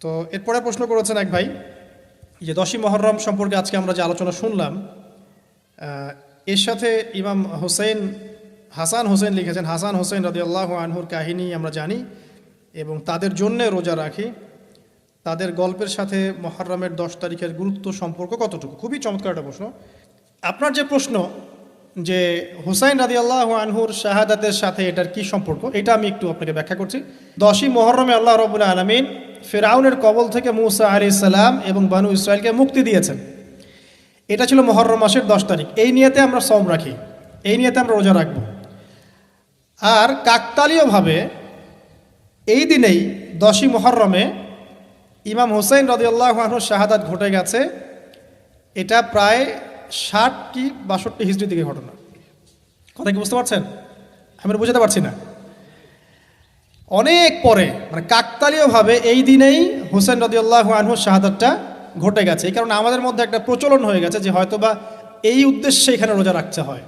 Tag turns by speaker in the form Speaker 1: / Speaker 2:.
Speaker 1: তো এরপরে প্রশ্ন করেছেন এক ভাই যে 10ই মুহররম সম্পর্কে আজকে আমরা যে আলোচনা শুনলাম, এর সাথে ইমাম হাসান হোসেন লিখেছেন। হাসান হোসেন রাদিয়াল্লাহু আনহুর কাহিনী আমরা জানি এবং তাদের জন্যে রোজা রাখি। তাদের গল্পের সাথে মুহররমের 10 তারিখের গুরুত্ব সম্পর্ক কতটুকু? খুবই চমৎকার একটা প্রশ্ন। আপনার যে প্রশ্ন যে হুসাইন রাদিয়াল্লাহু আনহুর শাহাদাতের সাথে এটার কি সম্পর্ক, এটা আমি একটু আপনাকে ব্যাখ্যা করছি। 10ই মুহররমে আল্লাহ রাব্বুল আলামিন ফিরআউনের কবল থেকে মূসা আলাইহিস সালাম এবং বনু ইসরাইলকে মুক্তি দিয়েছেন। এটা ছিল মুহররম মাসের 10 তারিখ। এই নিয়তে আমরা সওম রাখি, এই নিয়তে আমরা রোজা রাখব। আর কাকতালীয়ভাবে এই দিনেই 10ই মুহররমে ইমাম হুসাইন রাদিয়াল্লাহু আনহুর শাহাদাত ঘটে গেছে। এটা প্রায় 60 কি 62 হিজরির দিকে ঘটনা। কথা কি বুঝতে পারছেন? আমি বুঝাতে পারছি না। অনেক পরে, মানে কাকতালীয়ভাবে এই দিনেই হুসাইন রাদিয়াল্লাহু আনহুর শাহাদাতটা ঘটে গেছে। এই কারণে আমাদের মধ্যে একটা প্রচলন হয়ে গেছে যে হয়তোবা এই উদ্দেশ্যে এখানে রোজা রাখতে হয়।